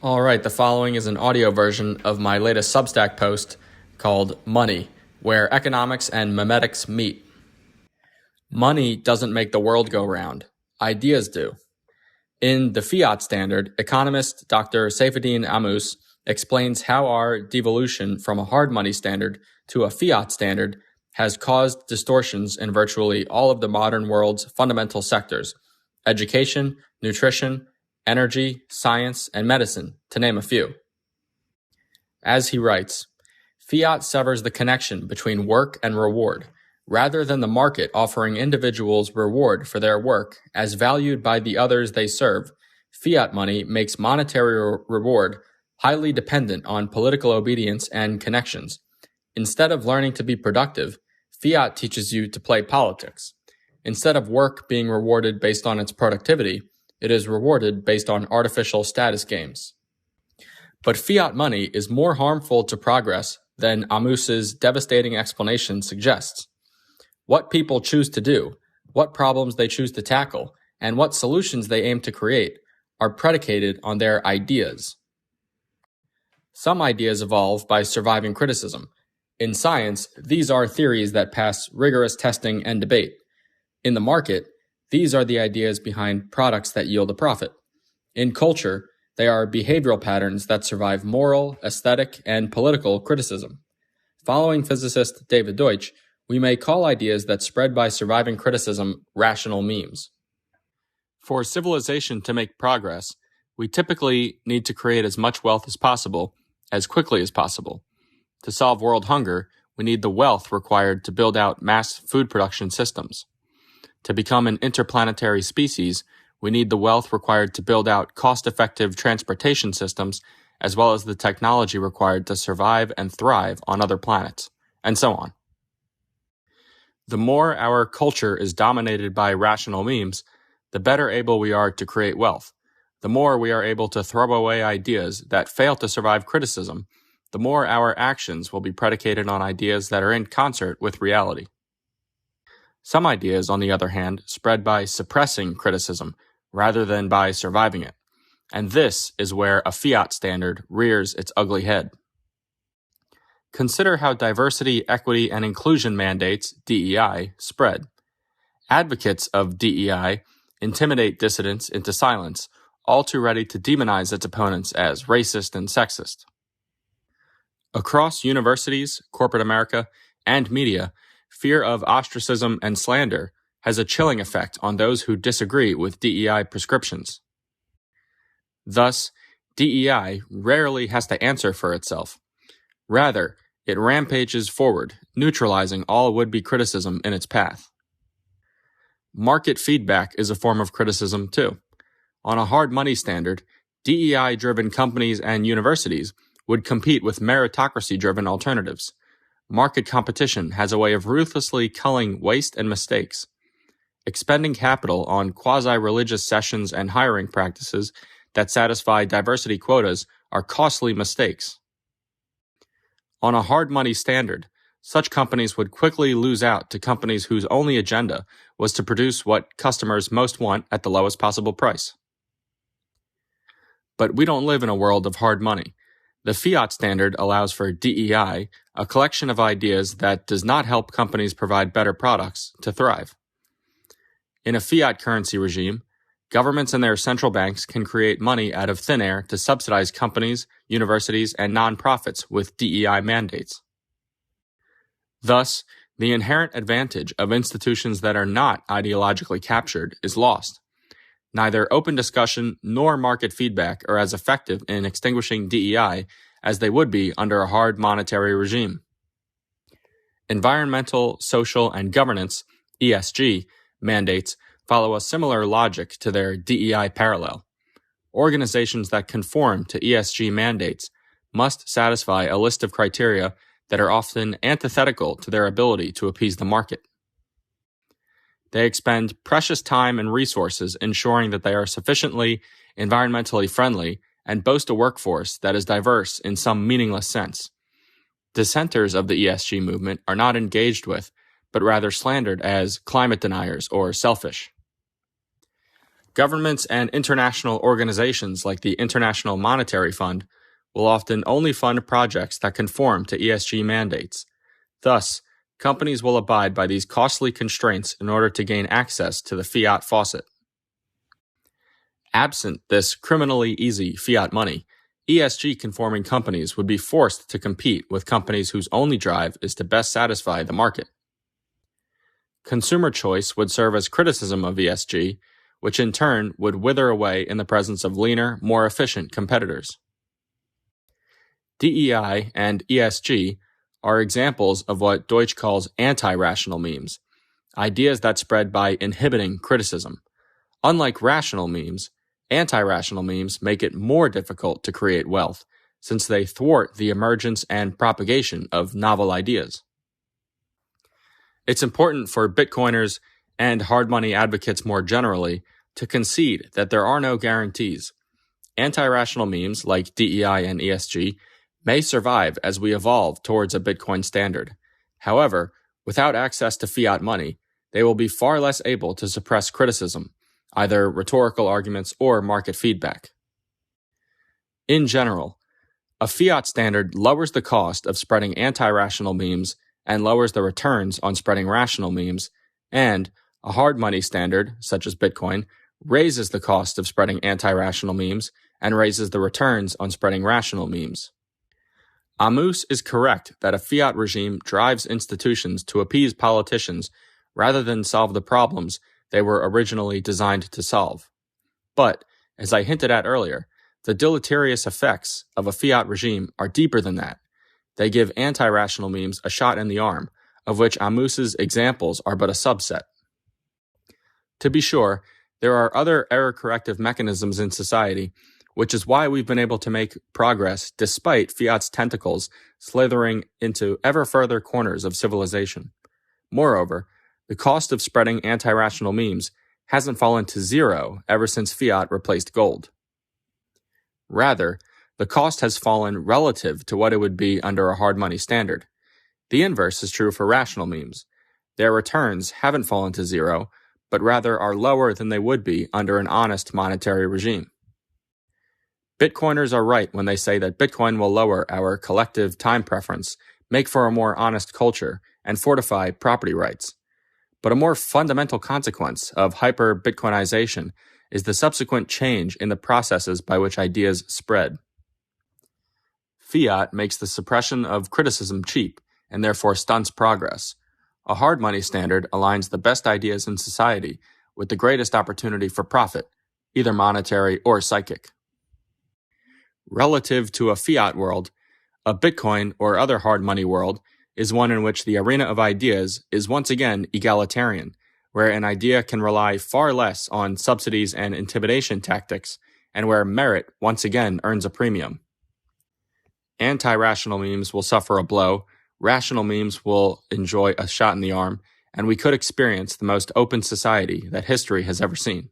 All right, the following is an audio version of my latest Substack post called Money, where economics and memetics meet. Money doesn't make the world go round. Ideas do. In the fiat standard, economist Dr. Saifuddin Ammous explains how our devolution from a hard money standard to a fiat standard has caused distortions in virtually all of the modern world's fundamental sectors: education, nutrition, energy, science, and medicine, to name a few. As he writes, fiat severs the connection between work and reward. Rather than the market offering individuals reward for their work as valued by the others they serve, fiat money makes monetary reward highly dependent on political obedience and connections. Instead of learning to be productive, fiat teaches you to play politics. Instead of work being rewarded based on its productivity, it is rewarded based on artificial status games. But fiat money is more harmful to progress than Ammous's devastating explanation suggests. What people choose to do, what problems they choose to tackle, and what solutions they aim to create are predicated on their ideas. Some ideas evolve by surviving criticism. In science, these are theories that pass rigorous testing and debate. In the market, these are the ideas behind products that yield a profit. In culture, they are behavioral patterns that survive moral, aesthetic, and political criticism. Following physicist David Deutsch, we may call ideas that spread by surviving criticism rational memes. For civilization to make progress, we typically need to create as much wealth as possible, as quickly as possible. To solve world hunger, we need the wealth required to build out mass food production systems. To become an interplanetary species, we need the wealth required to build out cost-effective transportation systems, as well as the technology required to survive and thrive on other planets, and so on. The more our culture is dominated by rational memes, the better able we are to create wealth. The more we are able to throw away ideas that fail to survive criticism, the more our actions will be predicated on ideas that are in concert with reality. Some ideas, on the other hand, spread by suppressing criticism rather than by surviving it, and this is where a fiat standard rears its ugly head. Consider how diversity, equity, and inclusion mandates, DEI, spread. Advocates of DEI intimidate dissidents into silence, all too ready to demonize its opponents as racist and sexist. Across universities, corporate America, and media, fear of ostracism and slander has a chilling effect on those who disagree with DEI prescriptions. Thus, DEI rarely has to answer for itself. Rather, it rampages forward, neutralizing all would-be criticism in its path. Market feedback is a form of criticism, too. On a hard money standard, DEI-driven companies and universities would compete with meritocracy-driven alternatives. Market competition has a way of ruthlessly culling waste and mistakes. Expending capital on quasi-religious sessions and hiring practices that satisfy diversity quotas are costly mistakes. On a hard money standard, such companies would quickly lose out to companies whose only agenda was to produce what customers most want at the lowest possible price. But we don't live in a world of hard money. The fiat standard allows for DEI, a collection of ideas that does not help companies provide better products to thrive. In a fiat currency regime, governments and their central banks can create money out of thin air to subsidize companies, universities, and nonprofits with DEI mandates. Thus, the inherent advantage of institutions that are not ideologically captured is lost. Neither open discussion nor market feedback are as effective in extinguishing DEI as they would be under a hard monetary regime. Environmental, social, and governance, ESG, mandates follow a similar logic to their DEI parallel. Organizations that conform to ESG mandates must satisfy a list of criteria that are often antithetical to their ability to appease the market. They expend precious time and resources ensuring that they are sufficiently environmentally friendly and boast a workforce that is diverse in some meaningless sense. Dissenters of the ESG movement are not engaged with, but rather slandered as climate deniers or selfish. Governments and international organizations like the International Monetary Fund will often only fund projects that conform to ESG mandates. Thus, companies will abide by these costly constraints in order to gain access to the fiat faucet. Absent this criminally easy fiat money, ESG-conforming companies would be forced to compete with companies whose only drive is to best satisfy the market. Consumer choice would serve as criticism of ESG, which in turn would wither away in the presence of leaner, more efficient competitors. DEI and ESG are examples of what Deutsch calls anti-rational memes, ideas that spread by inhibiting criticism. Unlike rational memes, anti-rational memes make it more difficult to create wealth, since they thwart the emergence and propagation of novel ideas. It's important for Bitcoiners and hard money advocates more generally to concede that there are no guarantees. Anti-rational memes like DEI and ESG may survive as we evolve towards a Bitcoin standard. However, without access to fiat money, they will be far less able to suppress criticism, either rhetorical arguments or market feedback. In general, a fiat standard lowers the cost of spreading anti-rational memes and lowers the returns on spreading rational memes, and a hard money standard, such as Bitcoin, raises the cost of spreading anti-rational memes and raises the returns on spreading rational memes. Amos is correct that a fiat regime drives institutions to appease politicians rather than solve the problems they were originally designed to solve. But, as I hinted at earlier, the deleterious effects of a fiat regime are deeper than that. They give anti-rational memes a shot in the arm, of which Amos's examples are but a subset. To be sure, there are other error-corrective mechanisms in society, which is why we've been able to make progress despite fiat's tentacles slithering into ever further corners of civilization. Moreover, the cost of spreading anti-rational memes hasn't fallen to zero ever since fiat replaced gold. Rather, the cost has fallen relative to what it would be under a hard money standard. The inverse is true for rational memes. Their returns haven't fallen to zero, but rather are lower than they would be under an honest monetary regime. Bitcoiners are right when they say that Bitcoin will lower our collective time preference, make for a more honest culture, and fortify property rights. But a more fundamental consequence of hyper-Bitcoinization is the subsequent change in the processes by which ideas spread. Fiat makes the suppression of criticism cheap and therefore stunts progress. A hard money standard aligns the best ideas in society with the greatest opportunity for profit, either monetary or psychic. Relative to a fiat world, a Bitcoin or other hard money world is one in which the arena of ideas is once again egalitarian, where an idea can rely far less on subsidies and intimidation tactics, and where merit once again earns a premium. Anti-rational memes will suffer a blow, rational memes will enjoy a shot in the arm, and we could experience the most open society that history has ever seen.